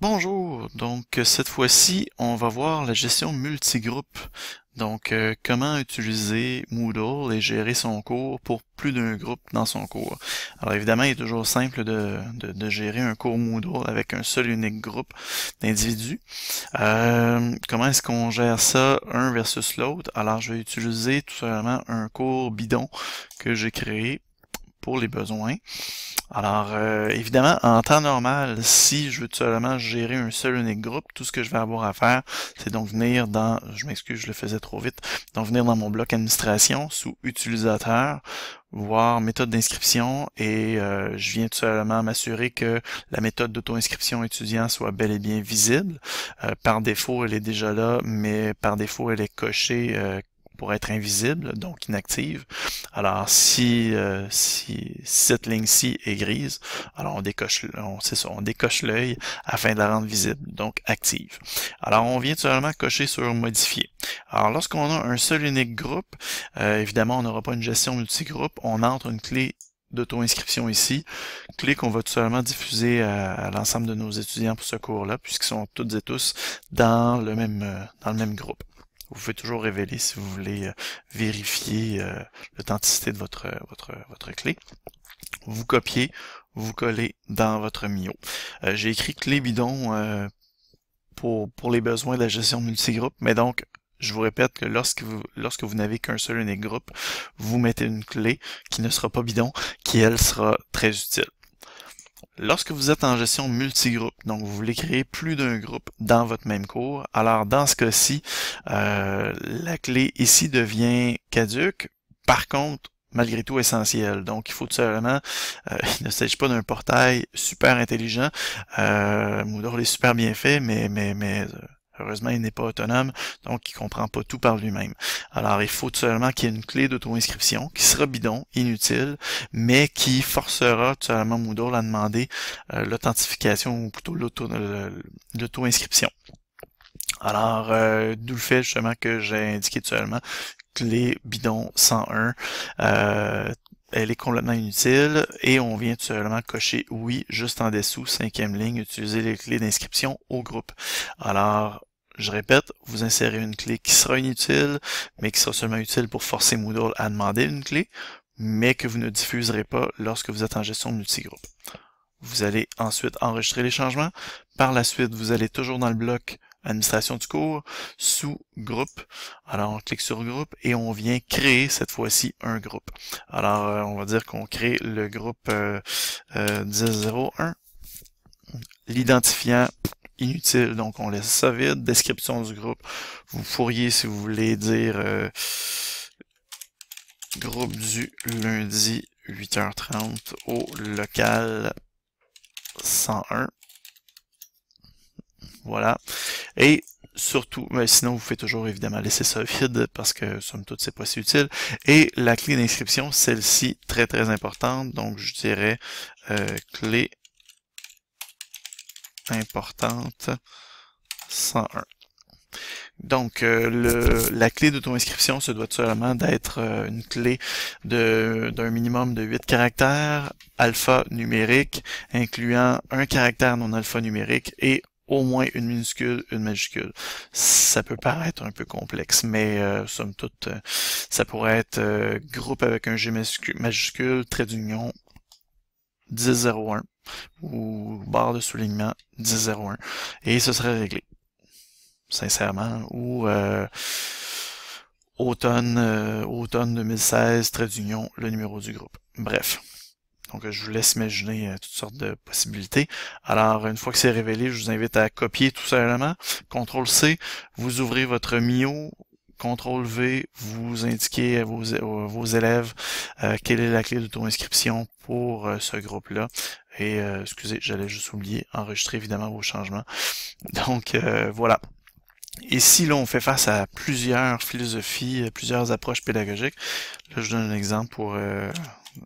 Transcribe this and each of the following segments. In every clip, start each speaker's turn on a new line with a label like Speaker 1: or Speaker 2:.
Speaker 1: Bonjour, donc cette fois-ci, on va voir la gestion multigroupe. Donc, comment utiliser Moodle et gérer son cours pour plus d'un groupe dans son cours. Alors évidemment, il est toujours simple de gérer un cours Moodle avec un seul unique groupe d'individus. Comment est-ce qu'on gère ça un versus l'autre? Alors, je vais utiliser tout simplement un cours bidon que j'ai créé pour les besoins. Alors, évidemment, en temps normal, si je veux tout simplement gérer un seul unique groupe, tout ce que je vais avoir à faire, c'est donc venir dans, je m'excuse, je le faisais trop vite, donc venir dans mon bloc administration sous utilisateur, voir méthode d'inscription et je viens tout simplement m'assurer que la méthode d'auto-inscription étudiant soit bel et bien visible. Par défaut, elle est déjà là, mais par défaut, elle est cochée pour être invisible, donc inactive. Alors, si cette ligne-ci est grise, alors on décoche l'œil afin de la rendre visible, donc active. Alors, on vient tout simplement cocher sur modifier. Alors, lorsqu'on a un seul unique groupe, évidemment, on n'aura pas une gestion multigroupe, on entre une clé d'auto-inscription ici, clé qu'on va tout simplement diffuser à l'ensemble de nos étudiants pour ce cours-là, puisqu'ils sont toutes et tous dans le même groupe. Vous pouvez toujours révéler si vous voulez vérifier l'authenticité de votre clé. Vous copiez, vous collez dans votre Mio. J'ai écrit clé bidon pour les besoins de la gestion multigroupe, mais donc je vous répète que lorsque vous n'avez qu'un seul unique groupe, vous mettez une clé qui ne sera pas bidon, qui elle sera très utile. Lorsque vous êtes en gestion multigroupe, donc vous voulez créer plus d'un groupe dans votre même cours, alors dans ce cas-ci, la clé ici devient caduque. Par contre, malgré tout essentielle. Donc, il faut tout simplement, il ne s'agit pas d'un portail super intelligent. Moodle est super bien fait, mais heureusement, il n'est pas autonome, donc il comprend pas tout par lui-même. Alors, il faut tout simplement qu'il y ait une clé d'auto-inscription qui sera bidon, inutile, mais qui forcera tout simplement Moodle à demander l'authentification ou plutôt l'auto-inscription. Alors, d'où le fait justement que j'ai indiqué tout simplement clé bidon 101. Elle est complètement inutile et on vient tout simplement cocher oui juste en dessous, cinquième ligne, utiliser les clés d'inscription au groupe. Alors, je répète, vous insérez une clé qui sera inutile, mais qui sera seulement utile pour forcer Moodle à demander une clé, mais que vous ne diffuserez pas lorsque vous êtes en gestion multigroupe. Vous allez ensuite enregistrer les changements. Par la suite, vous allez toujours dans le bloc administration du cours, sous groupe. Alors, on clique sur groupe et on vient créer cette fois-ci un groupe. Alors, on va dire qu'on crée le groupe 1001. L'identifiant inutile, donc on laisse ça vide. Description du groupe. Vous pourriez, si vous voulez, dire groupe du lundi 8h30 au local 101. Voilà. Et surtout, mais sinon vous pouvez toujours évidemment laisser ça vide parce que somme toute c'est pas si utile. Et la clé d'inscription, celle-ci, très très importante, donc je dirais clé importante 101. Donc, la clé d'auto-inscription, ça doit tout simplement d'être une clé d'un minimum de 8 caractères alphanumériques, incluant un caractère non alphanumérique et au moins une minuscule, une majuscule. Ça peut paraître un peu complexe, mais somme toute, ça pourrait être groupe avec un G majuscule, trait d'union 1001 ou barre de soulignement 1001 et ce serait réglé, sincèrement. Ou automne 2016, trait d'union, le numéro du groupe. Bref. Donc, je vous laisse imaginer toutes sortes de possibilités. Alors, une fois que c'est révélé, je vous invite à copier tout simplement. CTRL-C, vous ouvrez votre Mio. CTRL-V, vous indiquez à vos élèves quelle est la clé d'auto-inscription pour ce groupe-là. Et, excusez, j'allais juste oublier, enregistrer évidemment vos changements. Donc, voilà. Et si là, on fait face à plusieurs philosophies, plusieurs approches pédagogiques, là, je donne un exemple pour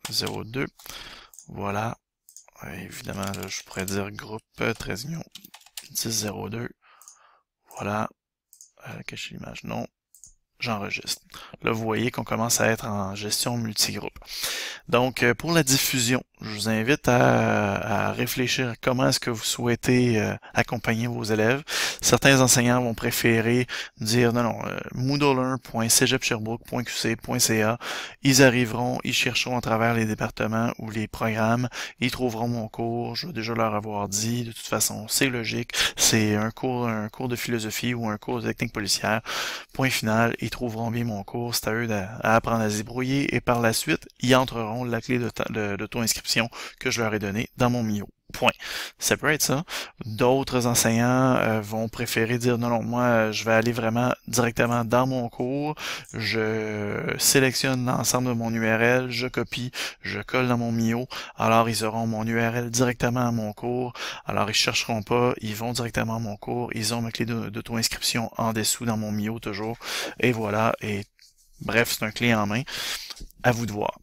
Speaker 1: 02. Voilà. Évidemment, là, je pourrais dire groupe 13 1002. Voilà. Cacher l'image. Non. J'enregistre. Là, vous voyez qu'on commence à être en gestion multigroupe. Donc, pour la diffusion, je vous invite à réfléchir à comment est-ce que vous souhaitez accompagner vos élèves. Certains enseignants vont préférer dire non, non, moodle1.cegeps-sherbrooke.qc.ca, ils arriveront, ils chercheront à travers les départements ou les programmes, ils trouveront mon cours, je vais déjà leur avoir dit, de toute façon, c'est logique, c'est un cours de philosophie ou un cours de technique policière, point final, ils trouveront bien mon cours, c'est à eux à apprendre à se débrouiller et par la suite, ils entreront la clé d'auto-inscription que je leur ai donnée dans mon MIO. Point. Ça peut être ça. D'autres enseignants vont préférer dire non, non, moi je vais aller vraiment directement dans mon cours, je sélectionne l'ensemble de mon URL, je copie, je colle dans mon MIO, alors ils auront mon URL directement à mon cours, alors ils chercheront pas, ils vont directement à mon cours, ils ont ma clé d'auto-inscription en dessous dans mon MIO toujours, et voilà, et bref, c'est un clé en main. À vous de voir.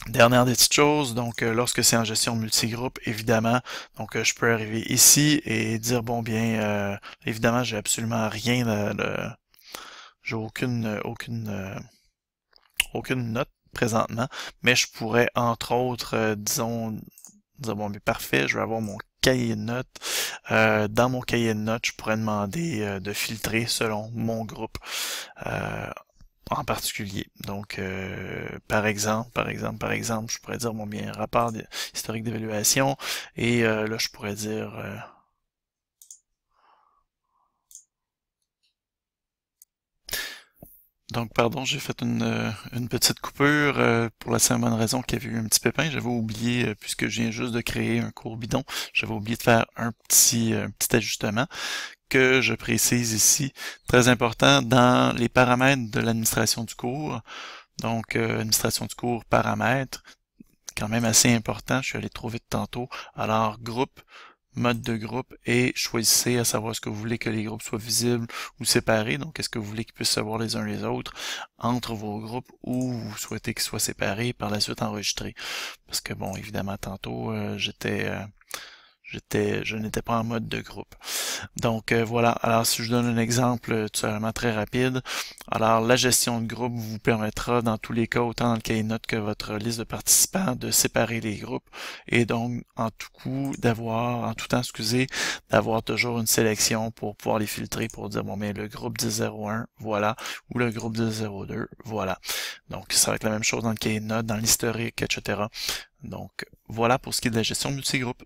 Speaker 1: Dernière des petites choses, donc lorsque c'est en gestion multigroupe, évidemment, donc je peux arriver ici et dire bon bien, évidemment j'ai absolument rien, j'ai aucune note présentement, mais je pourrais entre autres, disons, dire bon bien parfait, je vais avoir mon cahier de notes. Dans mon cahier de notes, je pourrais demander de filtrer selon mon groupe. En particulier. Donc, par exemple, je pourrais dire, bon bien, rapport historique d'évaluation, et là, je pourrais dire, donc, pardon, j'ai fait une petite coupure pour la simple bonne raison qu'il y avait eu un petit pépin. J'avais oublié, puisque je viens juste de créer un cours bidon, j'avais oublié de faire un petit ajustement que je précise ici, très important, dans les paramètres de l'administration du cours. Donc, administration du cours, paramètres, quand même assez important, je suis allé trop vite tantôt. Alors, groupe, mode de groupe, et choisissez à savoir ce que vous voulez que les groupes soient visibles ou séparés. Donc, est-ce que vous voulez qu'ils puissent se voir les uns les autres entre vos groupes ou vous souhaitez qu'ils soient séparés et par la suite enregistrés. Parce que, bon, évidemment, tantôt, je n'étais pas en mode de groupe. Donc voilà, alors si je donne un exemple tout simplement très rapide, alors la gestion de groupe vous permettra dans tous les cas, autant dans le cahier de notes que votre liste de participants, de séparer les groupes et donc en tout temps, excusez, d'avoir toujours une sélection pour pouvoir les filtrer pour dire bon mais le groupe 1001, voilà, ou le groupe 1002, voilà. Donc ça va être la même chose dans le cahier de notes, dans l'historique, etc. Donc voilà pour ce qui est de la gestion multigroupe.